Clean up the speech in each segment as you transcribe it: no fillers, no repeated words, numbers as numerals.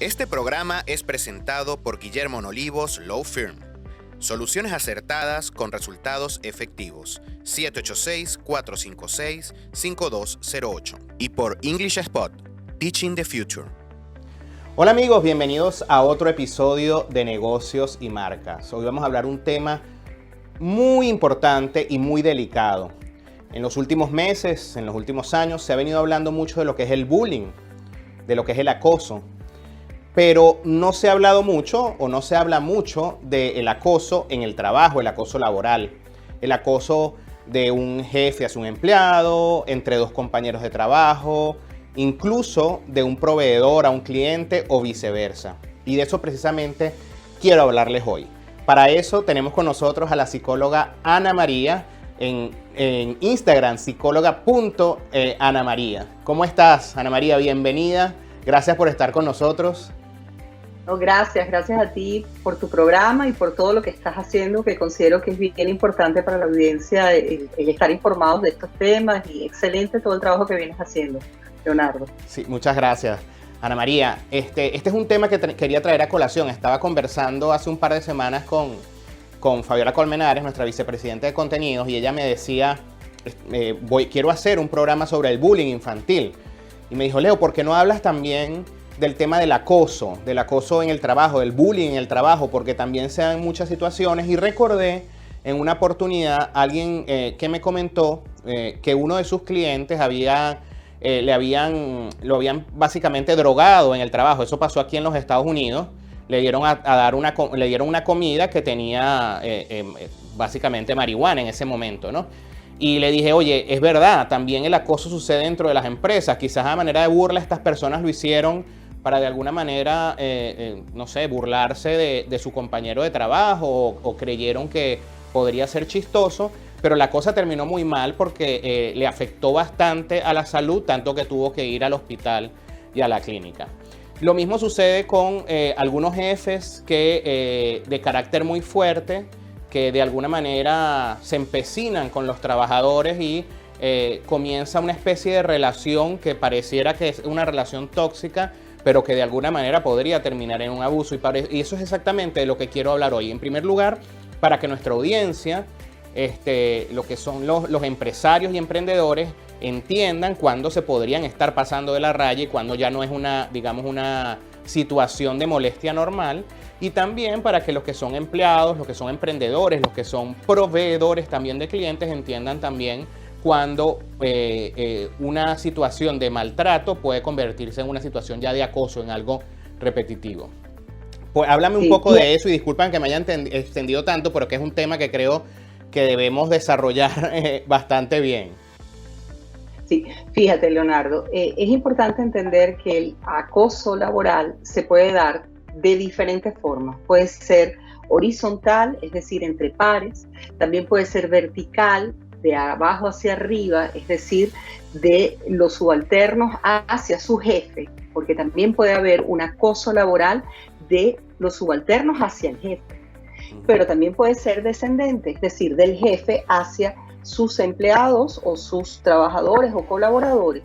Este programa es presentado por Guillermo Nolivos Law Firm. Soluciones acertadas con resultados efectivos. 786-456-5208. Y por English Spot, Teaching the Future. Hola amigos, bienvenidos a otro episodio de Negocios y Marcas. Hoy vamos a hablar un tema muy importante y muy delicado. En los últimos meses, en los últimos años, se ha venido hablando mucho de lo que es el bullying, de lo que es el acoso. Pero no se ha hablado mucho o no se habla mucho del acoso en el trabajo, el acoso laboral. El acoso de un jefe hacia un empleado, entre dos compañeros de trabajo, incluso de un proveedor a un cliente o viceversa. Y de eso precisamente quiero hablarles hoy. Para eso tenemos con nosotros a la psicóloga Ana María en Instagram, psicóloga.anamaría. ¿Cómo estás, Ana María? Bienvenida. Gracias por estar con nosotros. No, gracias a ti por tu programa y por todo lo que estás haciendo, que considero que es bien importante para la audiencia el estar informados de estos temas, y excelente todo el trabajo que vienes haciendo, Leonardo. Sí, muchas gracias, Ana María. Este es un tema que quería traer a colación. Estaba conversando hace un par de semanas con Fabiola Colmenares, nuestra vicepresidenta de contenidos, y ella me decía, quiero hacer un programa sobre el bullying infantil. Y me dijo, Leo, ¿por qué no hablas también del tema del acoso en el trabajo, del bullying en el trabajo? Porque también se dan muchas situaciones. Y recordé en una oportunidad alguien que me comentó que uno de sus clientes lo habían básicamente drogado en el trabajo. Eso pasó aquí en los Estados Unidos. Le dieron le dieron una comida que tenía básicamente marihuana en ese momento, ¿no? Y le dije, oye, es verdad, también el acoso sucede dentro de las empresas. Quizás a manera de burla estas personas lo hicieron para de alguna manera, no sé, burlarse de su compañero de trabajo o creyeron que podría ser chistoso. Pero la cosa terminó muy mal porque le afectó bastante a la salud, tanto que tuvo que ir al hospital y a la clínica. Lo mismo sucede con algunos jefes que de carácter muy fuerte, que de alguna manera se empecinan con los trabajadores y comienza una especie de relación que pareciera que es una relación tóxica, pero que de alguna manera podría terminar en un abuso. Y eso es exactamente de lo que quiero hablar hoy. En primer lugar, para que nuestra audiencia, lo que son los empresarios y emprendedores, entiendan cuándo se podrían estar pasando de la raya y cuándo ya no es una situación de molestia normal. Y también para que los que son empleados, los que son emprendedores, los que son proveedores también de clientes entiendan también cuando una situación de maltrato puede convertirse en una situación ya de acoso, en algo repetitivo. Pues háblame un poco de eso y disculpan que me haya extendido tanto, pero que es un tema que creo que debemos desarrollar bastante bien. Sí, fíjate, Leonardo, es importante entender que el acoso laboral se puede dar de diferentes formas. Puede ser horizontal, es decir, entre pares. También puede ser vertical, de abajo hacia arriba, es decir, de los subalternos hacia su jefe, porque también puede haber un acoso laboral de los subalternos hacia el jefe. Pero también puede ser descendente, es decir, del jefe hacia sus empleados o sus trabajadores o colaboradores.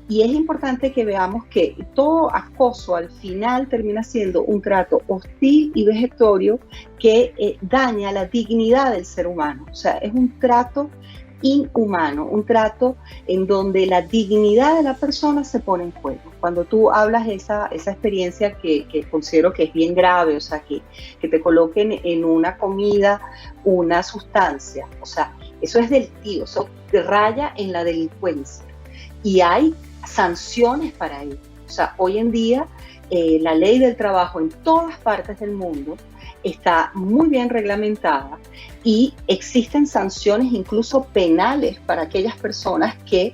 Y es importante que veamos que todo acoso al final termina siendo un trato hostil y vejatorio que daña la dignidad del ser humano. O sea, es un trato inhumano, un trato en donde la dignidad de la persona se pone en juego. Cuando tú hablas de esa experiencia que considero que es bien grave, o sea, que te coloquen en una comida una sustancia, o sea, eso es delictivo, eso raya en la delincuencia. Y hay sanciones para ello. O sea, hoy en día la ley del trabajo en todas partes del mundo está muy bien reglamentada y existen sanciones incluso penales para aquellas personas que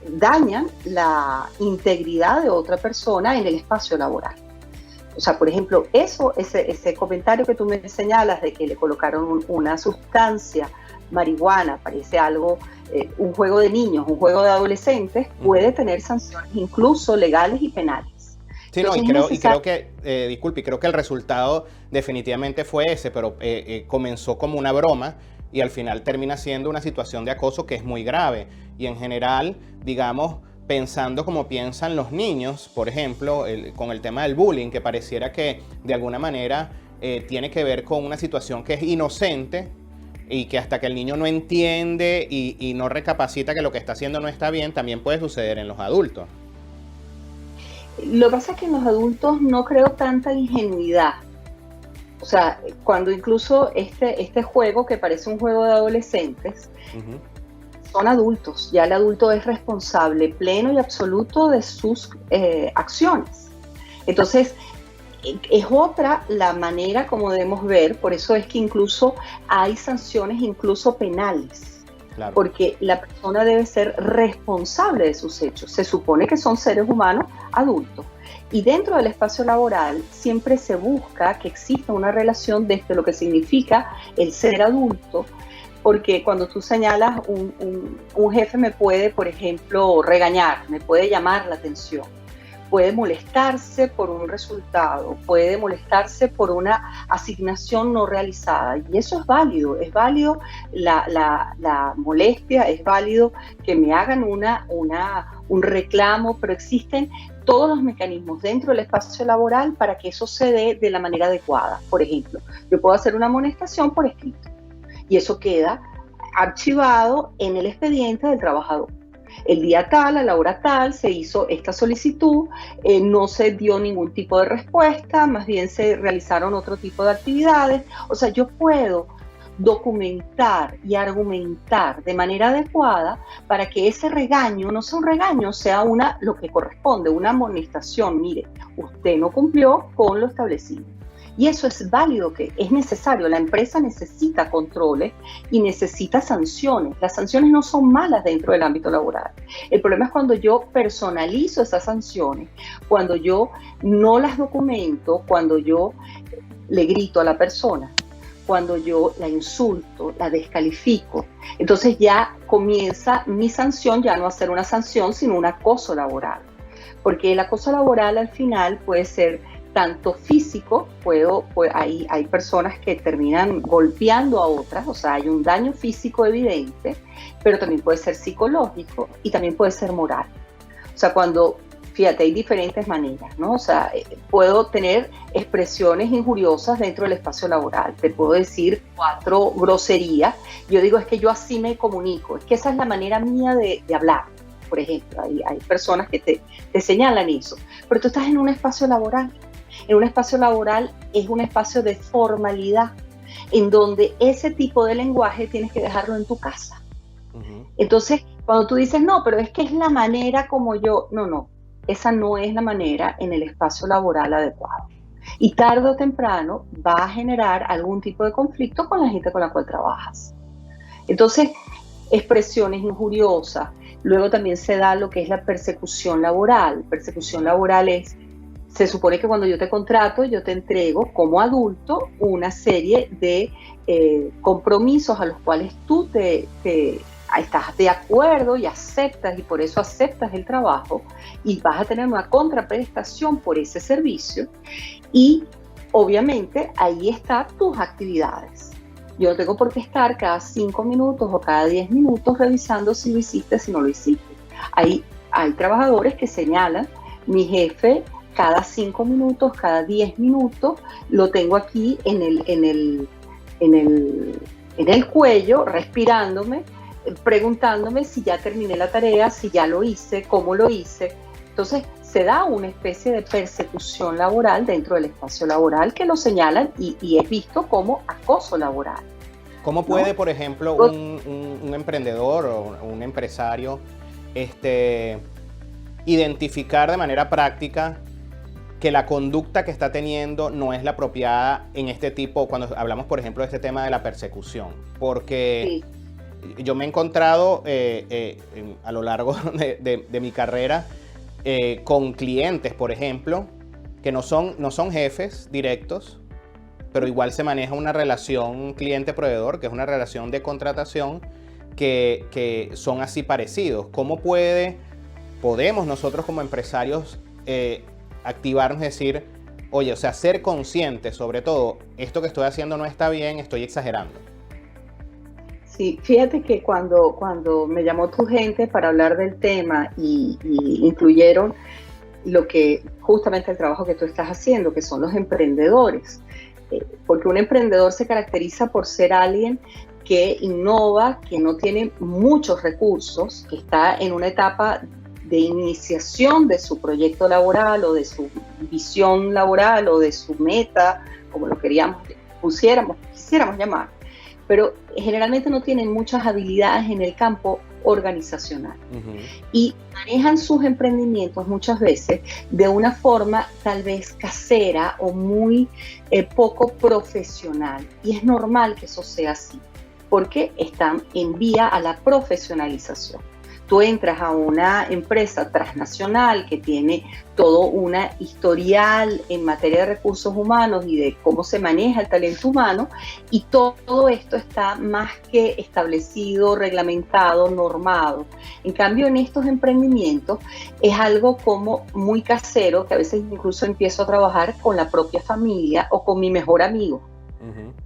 dañan la integridad de otra persona en el espacio laboral. O sea, por ejemplo, ese comentario que tú me señalas de que le colocaron una sustancia marihuana, parece algo, un juego de niños, un juego de adolescentes, puede tener sanciones incluso legales y penales. Sí, no, y creo que el resultado definitivamente fue ese, pero comenzó como una broma y al final termina siendo una situación de acoso que es muy grave. Y en general, digamos, pensando como piensan los niños, por ejemplo, con el tema del bullying, que pareciera que de alguna manera tiene que ver con una situación que es inocente y que hasta que el niño no entiende y no recapacita que lo que está haciendo no está bien, también puede suceder en los adultos. Lo que pasa es que en los adultos no creo tanta ingenuidad. O sea, cuando incluso este juego, que parece un juego de adolescentes, son adultos. Ya el adulto es responsable pleno y absoluto de sus acciones. Entonces, es otra la manera como debemos ver, por eso es que incluso hay sanciones incluso penales. Claro. Porque la persona debe ser responsable de sus hechos. Se supone que son seres humanos adultos. Y dentro del espacio laboral siempre se busca que exista una relación desde lo que significa el ser adulto, porque cuando tú señalas, un jefe me puede, por ejemplo, regañar, me puede llamar la atención, puede molestarse por un resultado, puede molestarse por una asignación no realizada, y eso es válido la molestia, es válido que me hagan un reclamo, pero existen todos los mecanismos dentro del espacio laboral para que eso se dé de la manera adecuada. Por ejemplo, yo puedo hacer una amonestación por escrito y eso queda archivado en el expediente del trabajador. El día tal, a la hora tal, se hizo esta solicitud, no se dio ningún tipo de respuesta, más bien se realizaron otro tipo de actividades. O sea, yo puedo documentar y argumentar de manera adecuada para que ese regaño no sea un regaño, sea lo que corresponde, una amonestación. Mire, usted no cumplió con lo establecido. Y eso es válido, que es necesario. La empresa necesita controles y necesita sanciones. Las sanciones no son malas dentro del ámbito laboral. El problema es cuando yo personalizo esas sanciones, cuando yo no las documento, cuando yo le grito a la persona, cuando yo la insulto, la descalifico. Entonces ya comienza mi sanción ya no a ser una sanción, sino un acoso laboral. Porque el acoso laboral al final puede ser tanto físico, hay personas que terminan golpeando a otras, o sea, hay un daño físico evidente, pero también puede ser psicológico y también puede ser moral. O sea, fíjate, hay diferentes maneras, ¿no? O sea, puedo tener expresiones injuriosas dentro del espacio laboral, te puedo decir 4 groserías, yo digo, es que yo así me comunico, es que esa es la manera mía de hablar. Por ejemplo, hay personas que te señalan eso, pero tú estás en un espacio laboral. En un espacio laboral es un espacio de formalidad, en donde ese tipo de lenguaje tienes que dejarlo en tu casa. Entonces, cuando tú dices, no, pero es que es la manera como yo, no, esa no es la manera en el espacio laboral adecuado. Y tarde o temprano va a generar algún tipo de conflicto con la gente con la cual trabajas. Entonces, expresiones injuriosas. Luego también se da lo que es la persecución laboral. Persecución laboral se supone que cuando yo te contrato, yo te entrego como adulto una serie de compromisos a los cuales tú estás de acuerdo y aceptas, y por eso aceptas el trabajo, y vas a tener una contraprestación por ese servicio, y obviamente ahí están tus actividades. Yo no tengo por qué estar cada 5 minutos o cada 10 minutos revisando si lo hiciste, si no lo hiciste. Hay trabajadores que señalan, mi jefe cada 5 minutos, cada 10 minutos, lo tengo aquí en el cuello, respirándome, preguntándome si ya terminé la tarea, si ya lo hice, cómo lo hice. Entonces, se da una especie de persecución laboral dentro del espacio laboral que lo señalan y es visto como acoso laboral. ¿Cómo puede, por ejemplo, un emprendedor o un empresario identificar de manera práctica que la conducta que está teniendo no es la apropiada en este tipo, cuando hablamos, por ejemplo, de este tema de la persecución? Porque yo me he encontrado a lo largo de mi carrera con clientes, por ejemplo, que no son jefes directos, pero igual se maneja una relación cliente-proveedor, que es una relación de contratación, que son así parecidos. ¿Cómo podemos nosotros como empresarios activarnos y decir, oye, o sea, ser conscientes, sobre todo, esto que estoy haciendo no está bien, estoy exagerando? Sí, fíjate que cuando me llamó tu gente para hablar del tema y incluyeron lo que justamente el trabajo que tú estás haciendo, que son los emprendedores, porque un emprendedor se caracteriza por ser alguien que innova, que no tiene muchos recursos, que está en una etapa de iniciación de su proyecto laboral o de su visión laboral o de su meta, como lo quisiéramos llamar, pero generalmente no tienen muchas habilidades en el campo organizacional. Y manejan sus emprendimientos muchas veces de una forma tal vez casera o muy poco profesional. Y es normal que eso sea así, porque están en vía a la profesionalización. Tú entras a una empresa transnacional que tiene todo un historial en materia de recursos humanos y de cómo se maneja el talento humano, y todo esto está más que establecido, reglamentado, normado. En cambio, en estos emprendimientos es algo como muy casero, que a veces incluso empiezo a trabajar con la propia familia o con mi mejor amigo.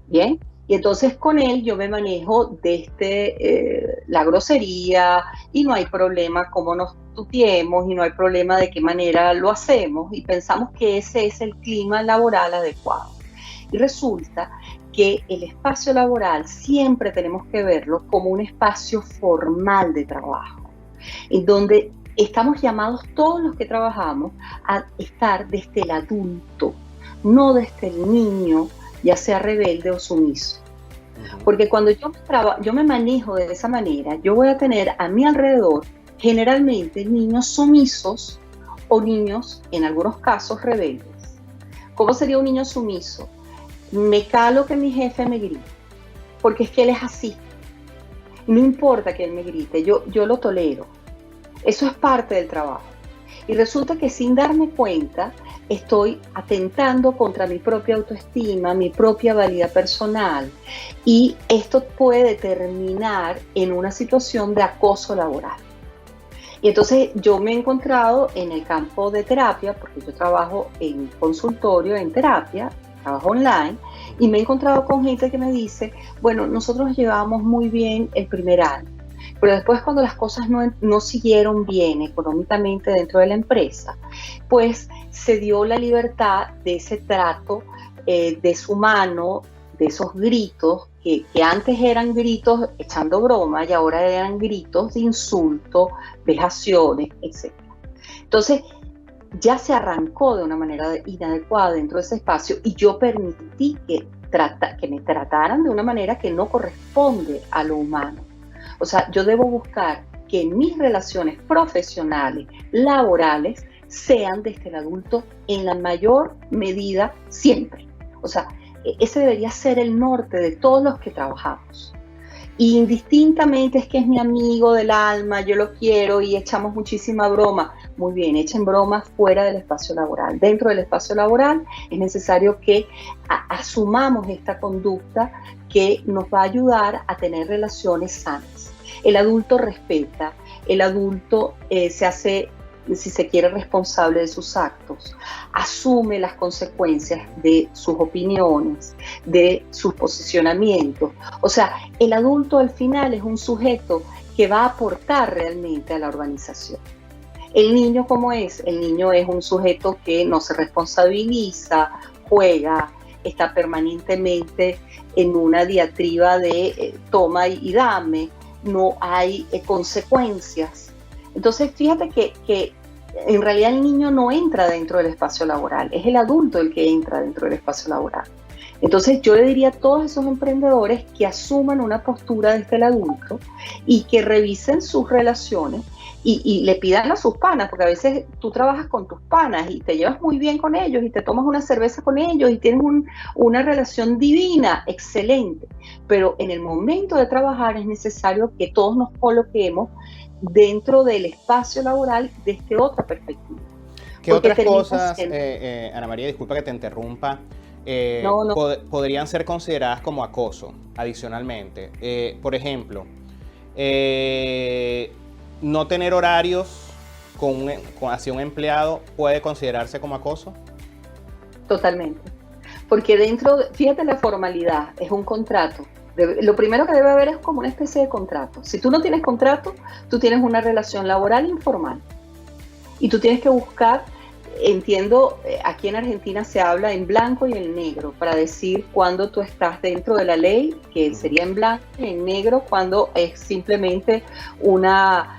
¿Bien? Y entonces con él yo me manejo desde la grosería y no hay problema cómo nos tuteemos y no hay problema de qué manera lo hacemos y pensamos que ese es el clima laboral adecuado. Y resulta que el espacio laboral siempre tenemos que verlo como un espacio formal de trabajo, en donde estamos llamados todos los que trabajamos a estar desde el adulto, no desde el niño, ya sea rebelde o sumiso. Porque cuando yo me manejo de esa manera, yo voy a tener a mi alrededor generalmente niños sumisos o niños, en algunos casos, rebeldes. ¿Cómo sería un niño sumiso? Me calo que mi jefe me grite, porque es que él es así. No importa que él me grite, yo lo tolero. Eso es parte del trabajo. Y resulta que sin darme cuenta, estoy atentando contra mi propia autoestima, mi propia valía personal, y esto puede terminar en una situación de acoso laboral. Y entonces yo me he encontrado en el campo de terapia, porque yo trabajo en consultorio, en terapia, trabajo online, y me he encontrado con gente que me dice, bueno, nosotros llevamos muy bien el primer año, pero después cuando las cosas no siguieron bien económicamente dentro de la empresa, pues se dio la libertad de ese trato deshumano, de esos gritos que antes eran gritos echando broma y ahora eran gritos de insulto, vejaciones, etc. Entonces ya se arrancó de una manera inadecuada dentro de ese espacio y yo permití que me trataran de una manera que no corresponde a lo humano. O sea, yo debo buscar que mis relaciones profesionales, laborales, sean desde el adulto en la mayor medida siempre. O sea, ese debería ser el norte de todos los que trabajamos. Y indistintamente es que es mi amigo del alma, yo lo quiero y echamos muchísima broma. Muy bien, echen bromas fuera del espacio laboral. Dentro del espacio laboral es necesario que asumamos esta conducta que nos va a ayudar a tener relaciones sanas. El adulto respeta, el adulto se hace, si se quiere, responsable de sus actos, asume las consecuencias de sus opiniones, de sus posicionamientos. O sea, el adulto al final es un sujeto que va a aportar realmente a la organización. El niño, ¿cómo es? El niño es un sujeto que no se responsabiliza, juega, está permanentemente en una diatriba de toma y dame, no hay consecuencias. Entonces, fíjate que en realidad el niño no entra dentro del espacio laboral, es el adulto el que entra dentro del espacio laboral. Entonces yo le diría a todos esos emprendedores que asuman una postura desde el adulto y que revisen sus relaciones y le pidan a sus panas, porque a veces tú trabajas con tus panas y te llevas muy bien con ellos y te tomas una cerveza con ellos y tienes una relación divina, excelente, pero en el momento de trabajar es necesario que todos nos coloquemos dentro del espacio laboral desde otra perspectiva. ¿Qué otras cosas, Ana María, disculpa que te interrumpa, no. podrían ser consideradas como acoso adicionalmente? Por ejemplo, no tener horarios hacia un empleado puede considerarse como acoso. Totalmente. Porque fíjate la formalidad, es un contrato Lo primero que debe haber es como una especie de contrato. Si tú no tienes contrato, tú tienes una relación laboral informal. Y tú tienes que buscar, entiendo, aquí en Argentina se habla en blanco y en negro, para decir cuando tú estás dentro de la ley, que sería en blanco, y en negro cuando es simplemente una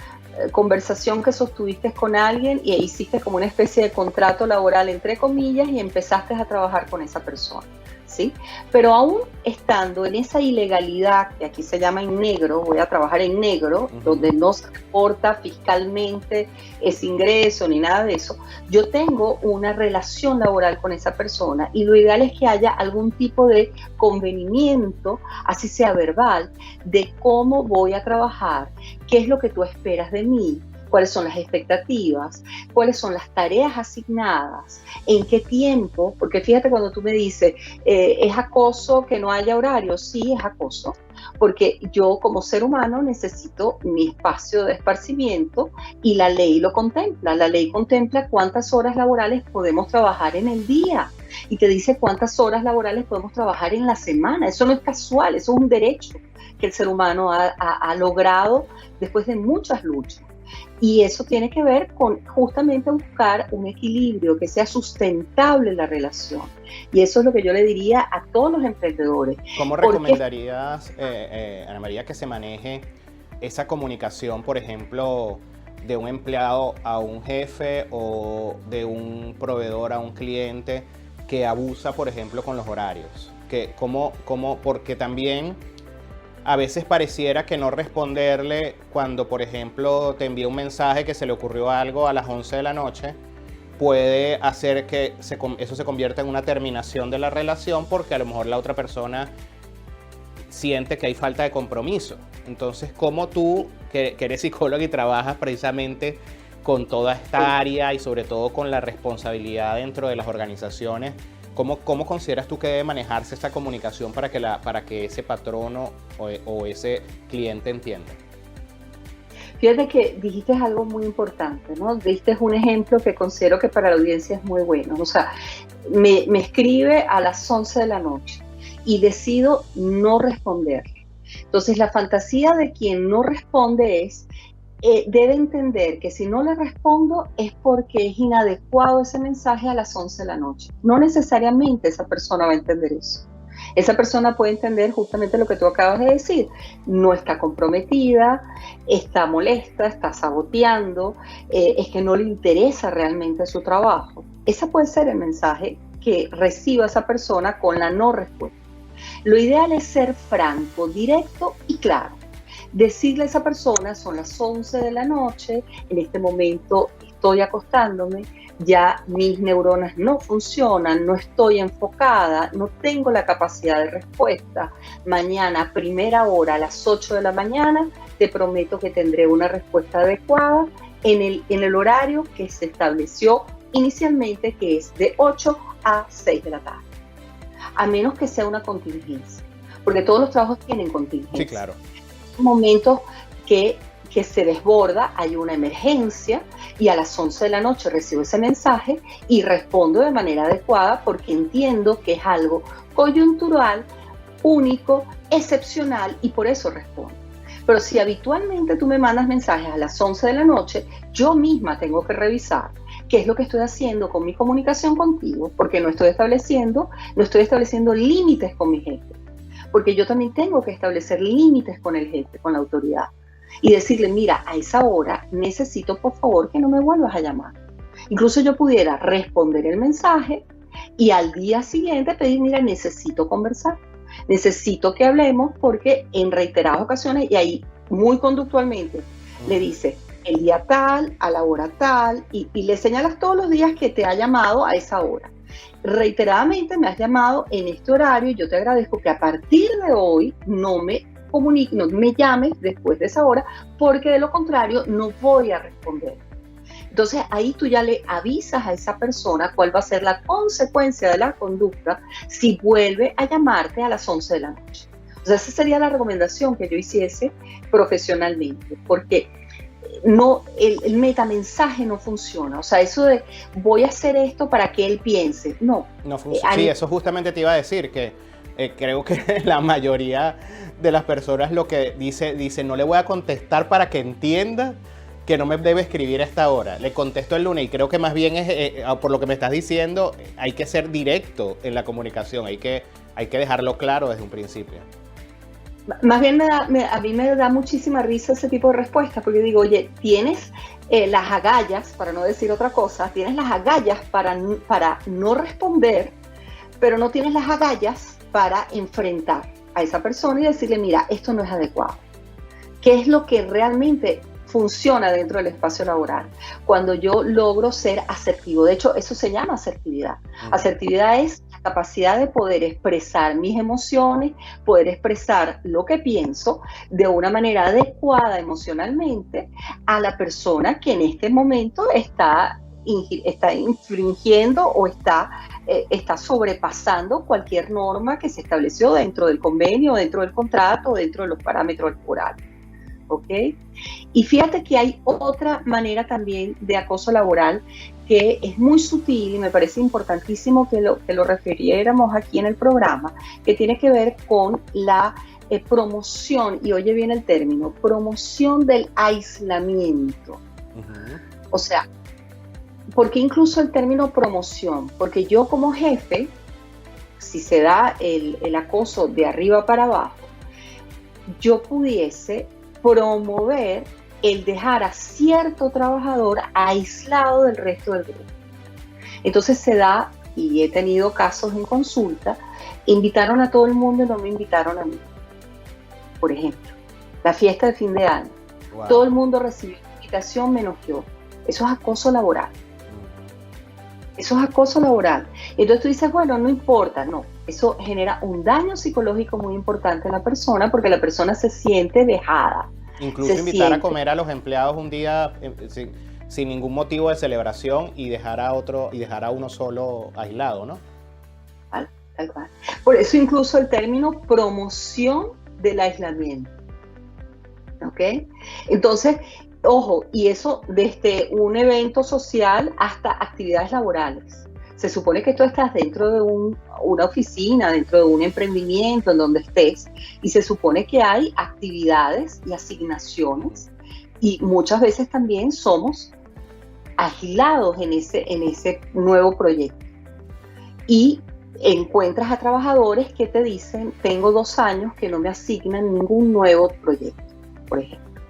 conversación que sostuviste con alguien y hiciste como una especie de contrato laboral, entre comillas, y empezaste a trabajar con esa persona. ¿Sí? Pero aún estando en esa ilegalidad, que aquí se llama en negro, voy a trabajar en negro, donde no se reporta fiscalmente ese ingreso ni nada de eso, yo tengo una relación laboral con esa persona y lo ideal es que haya algún tipo de convenimiento, así sea verbal, de cómo voy a trabajar, qué es lo que tú esperas de mí, cuáles son las expectativas, cuáles son las tareas asignadas, en qué tiempo, porque fíjate cuando tú me dices, ¿es acoso que no haya horario? Sí, es acoso, porque yo como ser humano necesito mi espacio de esparcimiento y la ley lo contempla. La ley contempla cuántas horas laborales podemos trabajar en el día y te dice cuántas horas laborales podemos trabajar en la semana. Eso no es casual, eso es un derecho que el ser humano ha logrado después de muchas luchas. Y eso tiene que ver con justamente buscar un equilibrio que sea sustentable en la relación. Y eso es lo que yo le diría a todos los emprendedores. ¿Cómo recomendarías, Ana María, que se maneje esa comunicación, por ejemplo, de un empleado a un jefe o de un proveedor a un cliente que abusa, por ejemplo, con los horarios? Porque también a veces pareciera que no responderle cuando, por ejemplo, te envía un mensaje que se le ocurrió algo a las 11 de la noche, puede hacer que eso se convierta en una terminación de la relación porque a lo mejor la otra persona siente que hay falta de compromiso. Entonces, ¿cómo tú, que eres psicóloga y trabajas precisamente con toda esta área y sobre todo con la responsabilidad dentro de las organizaciones, ¿Cómo consideras tú que debe manejarse esta comunicación para que ese patrono o ese cliente entienda? Fíjate que dijiste algo muy importante, ¿no? Diste un ejemplo que considero que para la audiencia es muy bueno. O sea, me escribe a las 11 de la noche y decido no responderle. Entonces, la fantasía de quien no responde es debe entender que si no le respondo es porque es inadecuado ese mensaje a las 11 de la noche. No necesariamente esa persona va a entender eso. Esa persona puede entender justamente lo que tú acabas de decir. No está comprometida, está molesta, está saboteando, es que no le interesa realmente su trabajo. Ese puede ser el mensaje que reciba esa persona con la no respuesta. Lo ideal es ser franco, directo y claro. Decirle a esa persona, son las 11 de la noche, en este momento estoy acostándome, ya mis neuronas no funcionan, no estoy enfocada, no tengo la capacidad de respuesta. Mañana, primera hora, a las 8 de la mañana, te prometo que tendré una respuesta adecuada en el horario que se estableció inicialmente, que es de 8 a 6 de la tarde. A menos que sea una contingencia, porque todos los trabajos tienen contingencia. Sí, claro. Momentos que se desborda, hay una emergencia y a las 11 de la noche recibo ese mensaje y respondo de manera adecuada porque entiendo que es algo coyuntural, único, excepcional y por eso respondo. Pero si habitualmente tú me mandas mensajes a las 11 de la noche, yo misma tengo que revisar qué es lo que estoy haciendo con mi comunicación contigo, porque no estoy estableciendo límites con mi jefe. Porque yo también tengo que establecer límites con el jefe, con la autoridad. Y decirle, mira, a esa hora necesito por favor que no me vuelvas a llamar. Incluso yo pudiera responder el mensaje y al día siguiente pedir, mira, necesito conversar. Necesito que hablemos porque en reiteradas ocasiones, y ahí muy conductualmente, le dice el día tal, a la hora tal, y le señalas todos los días que te ha llamado a esa hora. Reiteradamente me has llamado en este horario y yo te agradezco que a partir de hoy no me llames después de esa hora porque de lo contrario no voy a responder. Entonces ahí tú ya le avisas a esa persona cuál va a ser la consecuencia de la conducta si vuelve a llamarte a las 11 de la noche. O sea, esa sería la recomendación que yo hiciese profesionalmente, porque no, el metamensaje no funciona. O sea, eso de voy a hacer esto para que él piense, no. No funciona. Sí, eso justamente te iba a decir, que creo que la mayoría de las personas lo que dice, no le voy a contestar para que entienda que no me debe escribir a esta hora. Le contesto el lunes y creo que más bien es, por lo que me estás diciendo, hay que ser directo en la comunicación, hay que dejarlo claro desde un principio. Más bien a mí me da muchísima risa ese tipo de respuestas, porque digo, oye, tienes las agallas, para no decir otra cosa, tienes las agallas para no responder, pero no tienes las agallas para enfrentar a esa persona y decirle, mira, esto no es adecuado. ¿Qué es lo que realmente funciona dentro del espacio laboral? Cuando yo logro ser asertivo. De hecho, eso se llama asertividad. Asertividad es la capacidad de poder expresar mis emociones, poder expresar lo que pienso de una manera adecuada emocionalmente a la persona que en este momento está infringiendo o está sobrepasando cualquier norma que se estableció dentro del convenio, dentro del contrato, dentro de los parámetros laborales. ¿Ok? Y fíjate que hay otra manera también de acoso laboral que es muy sutil y me parece importantísimo que lo refiriéramos aquí en el programa, que tiene que ver con la promoción, y oye bien el término, promoción del aislamiento. Uh-huh. O sea, ¿por qué incluso el término promoción? Porque yo como jefe, si se da el acoso de arriba para abajo, yo pudiese promover el dejar a cierto trabajador aislado del resto del grupo. Entonces se da, y he tenido casos en consulta, invitaron a todo el mundo y no me invitaron a mí. Por ejemplo, la fiesta de fin de año. Wow. Todo el mundo recibió invitación menos yo. Eso es acoso laboral. Eso es acoso laboral. Entonces tú dices, bueno, no importa, no. Eso genera un daño psicológico muy importante en la persona porque la persona se siente vejada. Incluso invitar a comer a los empleados un día sin ningún motivo de celebración y dejar a uno solo aislado, ¿no? Tal cual. Por eso incluso el término promoción del aislamiento. ¿Ok? Entonces, ojo, y eso desde un evento social hasta actividades laborales. Se supone que tú estás dentro de una oficina, dentro de un emprendimiento, en donde estés, y se supone que hay actividades y asignaciones, y muchas veces también somos aislados en ese nuevo proyecto. Y encuentras a trabajadores que te dicen, tengo 2 años que no me asignan ningún nuevo proyecto, por ejemplo.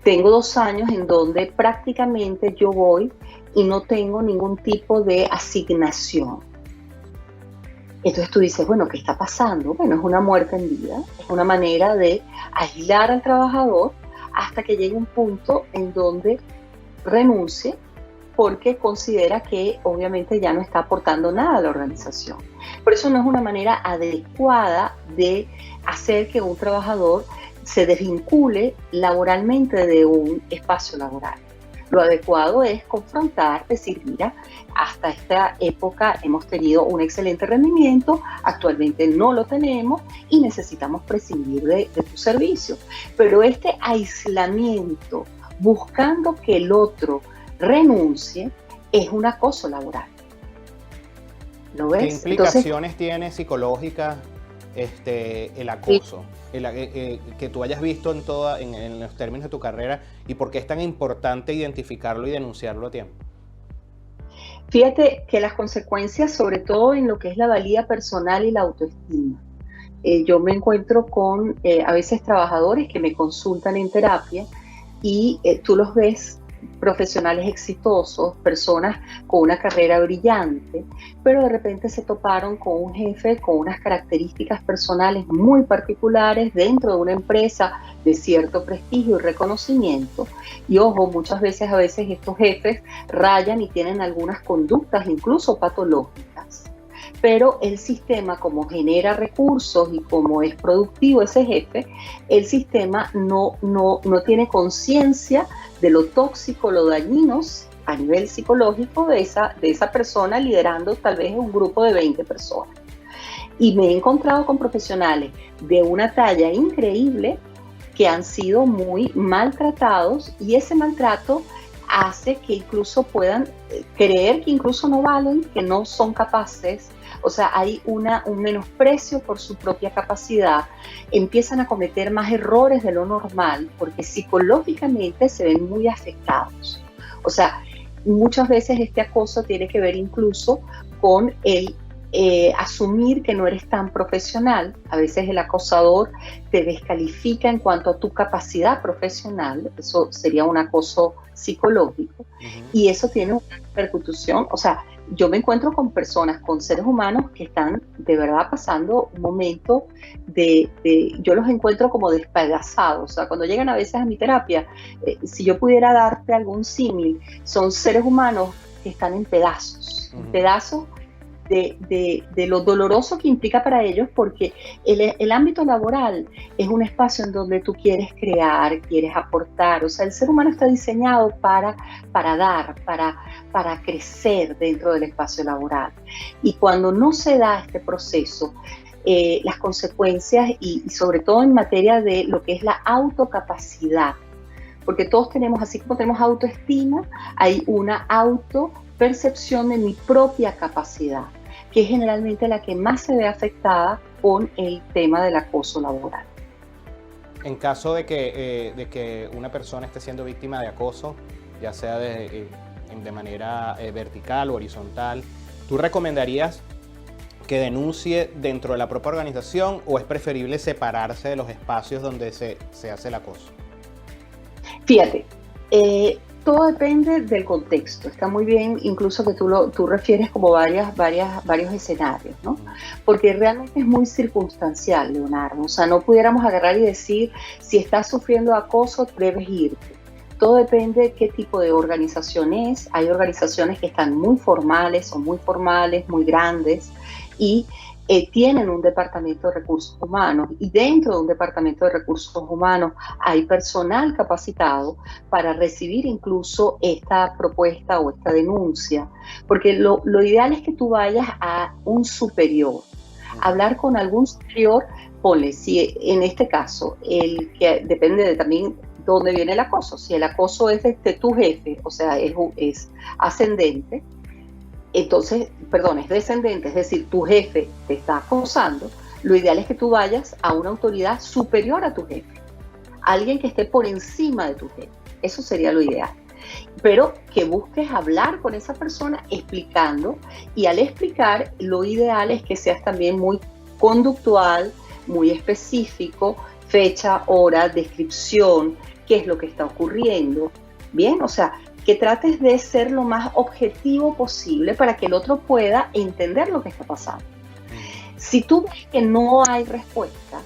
Tengo 2 años en donde prácticamente yo voy y no tengo ningún tipo de asignación. Entonces tú dices, bueno, ¿qué está pasando? Bueno, es una muerte en vida, es una manera de aislar al trabajador hasta que llegue un punto en donde renuncie porque considera que obviamente ya no está aportando nada a la organización. Por eso no es una manera adecuada de hacer que un trabajador se desvincule laboralmente de un espacio laboral. Lo adecuado es confrontar, decir, mira, hasta esta época hemos tenido un excelente rendimiento, actualmente no lo tenemos y necesitamos prescindir de tu servicio. Pero este aislamiento, buscando que el otro renuncie, es un acoso laboral. ¿Lo ves? ¿Qué implicaciones tiene psicológicas el acoso? Que tú hayas visto en los términos de tu carrera, y por qué es tan importante identificarlo y denunciarlo a tiempo. Fíjate que las consecuencias, sobre todo en lo que es la valía personal y la autoestima. Yo me encuentro con a veces trabajadores que me consultan en terapia y tú los ves profesionales exitosos, personas con una carrera brillante, pero de repente se toparon con un jefe con unas características personales muy particulares dentro de una empresa de cierto prestigio y reconocimiento. Y ojo, muchas veces estos jefes rayan y tienen algunas conductas incluso patológicas. Pero el sistema, como genera recursos y como es productivo ese jefe, el sistema no tiene conciencia de lo tóxico, lo dañinos a nivel psicológico de esa persona liderando tal vez un grupo de 20 personas. Y me he encontrado con profesionales de una talla increíble que han sido muy maltratados y ese maltrato hace que incluso puedan creer que incluso no valen, que no son capaces. O sea, hay un menosprecio por su propia capacidad, empiezan a cometer más errores de lo normal porque psicológicamente se ven muy afectados. O sea, muchas veces este acoso tiene que ver incluso con el asumir que no eres tan profesional. A veces el acosador te descalifica en cuanto a tu capacidad profesional, eso sería un acoso psicológico, y eso tiene una repercusión. O sea, yo me encuentro con personas, con seres humanos que están de verdad pasando un momento yo los encuentro como despedazados. O sea, cuando llegan a veces a mi terapia, si yo pudiera darte algún símil, son seres humanos que están en pedazos, en pedazos de lo doloroso que implica para ellos, porque el ámbito laboral es un espacio en donde tú quieres crear, quieres aportar. O sea, el ser humano está diseñado para dar, para crecer dentro del espacio laboral. Y cuando no se da este proceso, las consecuencias, y sobre todo en materia de lo que es la autocapacidad, porque todos tenemos, así como tenemos autoestima, hay una autopercepción de mi propia capacidad, que es generalmente la que más se ve afectada con el tema del acoso laboral. En caso de que una persona esté siendo víctima de acoso, ya sea de manera vertical o horizontal, ¿tú recomendarías que denuncie dentro de la propia organización o es preferible separarse de los espacios donde se hace el acoso? Fíjate, todo depende del contexto. Está muy bien incluso que tú refieres como varios escenarios, ¿no? Porque realmente es muy circunstancial, Leonardo. O sea, no pudiéramos agarrar y decir, si estás sufriendo acoso, debes irte. Todo depende de qué tipo de organización es. Hay organizaciones que están muy formales, muy grandes, y tienen un departamento de recursos humanos, y dentro de un departamento de recursos humanos hay personal capacitado para recibir incluso esta propuesta o esta denuncia, porque lo ideal es que tú vayas a un superior, hablar con algún superior. Ponle, si en este caso, el que depende de también dónde viene el acoso, si el acoso es de tu jefe, o sea, es ascendente, entonces, es descendente, es decir, tu jefe te está acosando, lo ideal es que tú vayas a una autoridad superior a tu jefe, alguien que esté por encima de tu jefe. Eso sería lo ideal. Pero que busques hablar con esa persona explicando, y al explicar, lo ideal es que seas también muy conductual, muy específico, fecha, hora, descripción, qué es lo que está ocurriendo. Bien, o sea, que trates de ser lo más objetivo posible para que el otro pueda entender lo que está pasando. Si tú ves que no hay respuesta,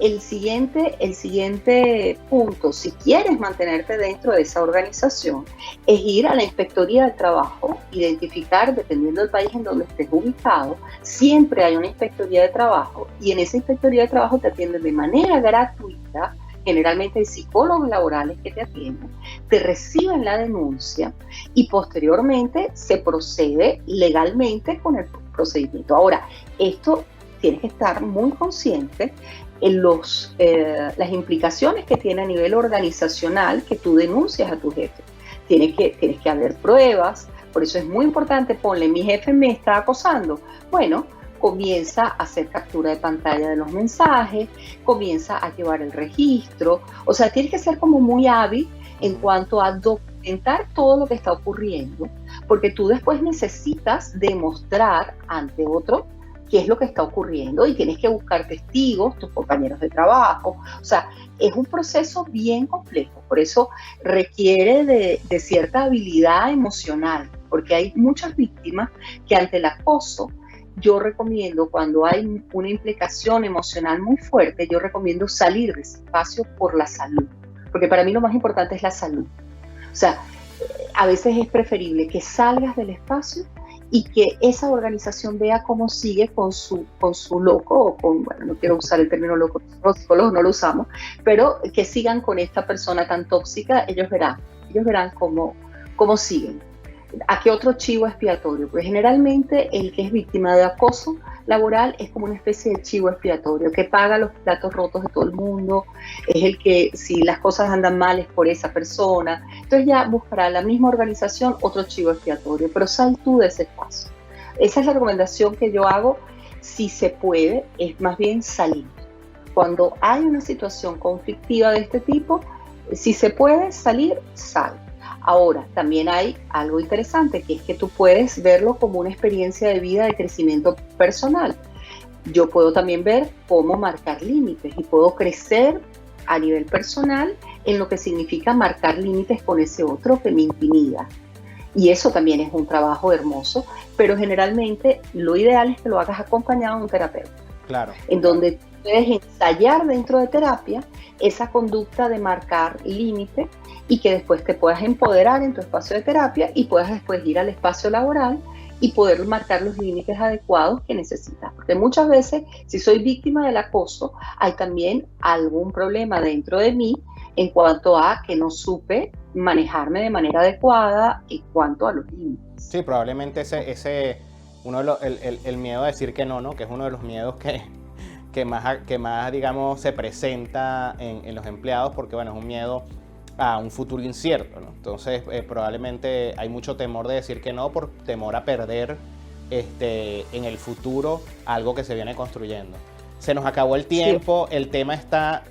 el siguiente punto, si quieres mantenerte dentro de esa organización, es ir a la Inspectoría del Trabajo, identificar, dependiendo del país en donde estés ubicado, siempre hay una Inspectoría de Trabajo, y en esa Inspectoría de Trabajo te atienden de manera gratuita. Generalmente hay psicólogos laborales que te atienden, te reciben la denuncia y posteriormente se procede legalmente con el procedimiento. Ahora, esto tienes que estar muy consciente en las implicaciones que tiene a nivel organizacional que tú denuncias a tu jefe. Tienes que haber pruebas, por eso es muy importante. Ponle, mi jefe me está acosando. Bueno, comienza a hacer captura de pantalla de los mensajes, comienza a llevar el registro. O sea, tienes que ser como muy hábil en cuanto a documentar todo lo que está ocurriendo, porque tú después necesitas demostrar ante otro qué es lo que está ocurriendo, y tienes que buscar testigos, tus compañeros de trabajo. O sea, es un proceso bien complejo, por eso requiere de cierta habilidad emocional, porque hay muchas víctimas que ante el acoso, yo recomiendo, cuando hay una implicación emocional muy fuerte, yo recomiendo salir de ese espacio por la salud, porque para mí lo más importante es la salud. O sea, a veces es preferible que salgas del espacio y que esa organización vea cómo sigue con su loco, bueno, no quiero usar el término loco, los psicólogos no lo usamos, pero que sigan con esta persona tan tóxica. Ellos verán cómo siguen. ¿A qué otro chivo expiatorio? Pues generalmente el que es víctima de acoso laboral es como una especie de chivo expiatorio que paga los platos rotos de todo el mundo, es el que si las cosas andan mal es por esa persona, entonces ya buscará la misma organización otro chivo expiatorio, pero sal tú de ese espacio. Esa es la recomendación que yo hago, si se puede, es más bien salir. Cuando hay una situación conflictiva de este tipo, si se puede salir, sal. Ahora, también hay algo interesante, que es que tú puedes verlo como una experiencia de vida de crecimiento personal. Yo puedo también ver cómo marcar límites y puedo crecer a nivel personal en lo que significa marcar límites con ese otro que me intimida. Y eso también es un trabajo hermoso, pero generalmente lo ideal es que lo hagas acompañado de un terapeuta. Claro. En donde puedes ensayar dentro de terapia esa conducta de marcar límites y que después te puedas empoderar en tu espacio de terapia y puedas después ir al espacio laboral y poder marcar los límites adecuados que necesitas. Porque muchas veces, si soy víctima del acoso, hay también algún problema dentro de mí en cuanto a que no supe manejarme de manera adecuada en cuanto a los límites. Sí, probablemente el miedo a decir que no, que es uno de los miedos que más, digamos, se presenta en los empleados, porque, bueno, es un miedo a un futuro incierto, ¿no? Entonces, probablemente hay mucho temor de decir que no por temor a perder en el futuro algo que se viene construyendo. Se nos acabó el tiempo, sí. El tema está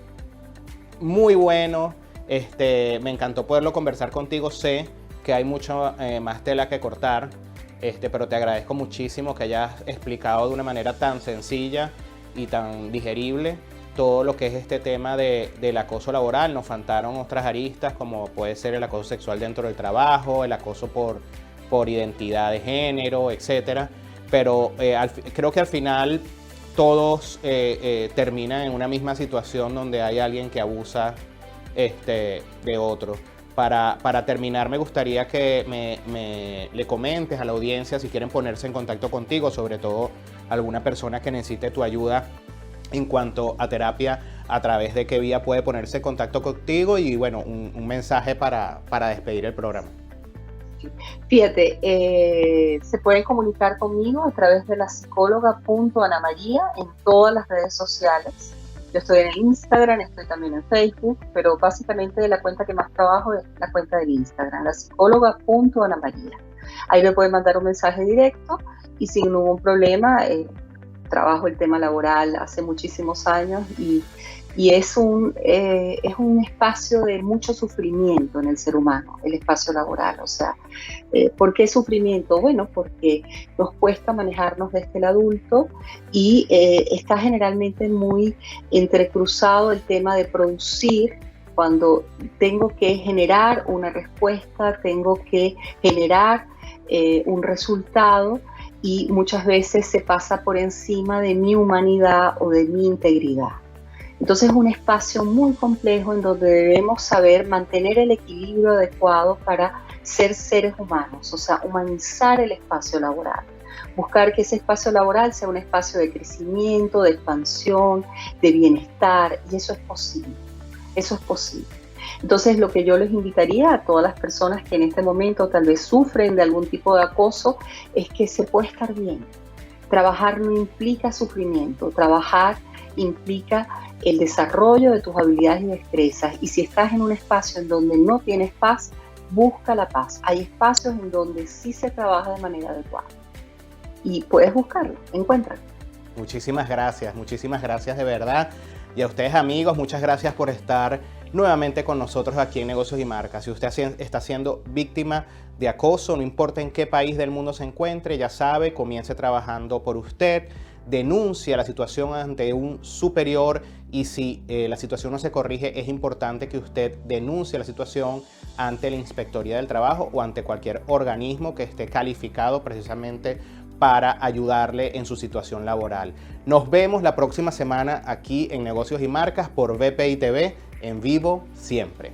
muy bueno, me encantó poderlo conversar contigo, sé que hay mucho más tela que cortar, pero te agradezco muchísimo que hayas explicado de una manera tan sencilla y tan digerible todo lo que es este tema del acoso laboral. Nos faltaron otras aristas, como puede ser el acoso sexual dentro del trabajo, el acoso por identidad de género, etc. Pero creo que al final todos terminan en una misma situación donde hay alguien que abusa de otro. Para terminar, me gustaría que le comentes a la audiencia si quieren ponerse en contacto contigo, sobre todo alguna persona que necesite tu ayuda en cuanto a terapia, a través de qué vía puede ponerse en contacto contigo y, bueno, un mensaje para despedir el programa. Fíjate, se pueden comunicar conmigo a través de la psicóloga.anamaria en todas las redes sociales. Yo estoy en el Instagram, estoy también en Facebook, pero básicamente la cuenta que más trabajo es la cuenta del Instagram, la psicóloga.anamaria. Ahí me pueden mandar un mensaje directo y sin ningún problema. Trabajo el tema laboral hace muchísimos años y es un espacio de mucho sufrimiento en el ser humano, el espacio laboral. O sea, ¿por qué sufrimiento? Bueno, porque nos cuesta manejarnos desde el adulto y está generalmente muy entrecruzado el tema de producir. Cuando tengo que generar una respuesta, tengo que generar un resultado, y muchas veces se pasa por encima de mi humanidad o de mi integridad. Entonces es un espacio muy complejo en donde debemos saber mantener el equilibrio adecuado para ser seres humanos, o sea, humanizar el espacio laboral. Buscar que ese espacio laboral sea un espacio de crecimiento, de expansión, de bienestar, y eso es posible. Eso es posible. Entonces, lo que yo les invitaría a todas las personas que en este momento tal vez sufren de algún tipo de acoso es que se puede estar bien. Trabajar no implica sufrimiento, trabajar implica el desarrollo de tus habilidades y destrezas. Y si estás en un espacio en donde no tienes paz, busca la paz. Hay espacios en donde sí se trabaja de manera adecuada. Y puedes buscarlo, encuéntralo. Muchísimas gracias de verdad. Y a ustedes, amigos, muchas gracias por estar nuevamente con nosotros aquí en Negocios y Marcas. Si usted está siendo víctima de acoso, no importa en qué país del mundo se encuentre, ya sabe, comience trabajando por usted, denuncia la situación ante un superior y si la situación no se corrige, es importante que usted denuncie la situación ante la Inspectoría del Trabajo o ante cualquier organismo que esté calificado precisamente para ayudarle en su situación laboral. Nos vemos la próxima semana aquí en Negocios y Marcas por BPI TV, en vivo siempre.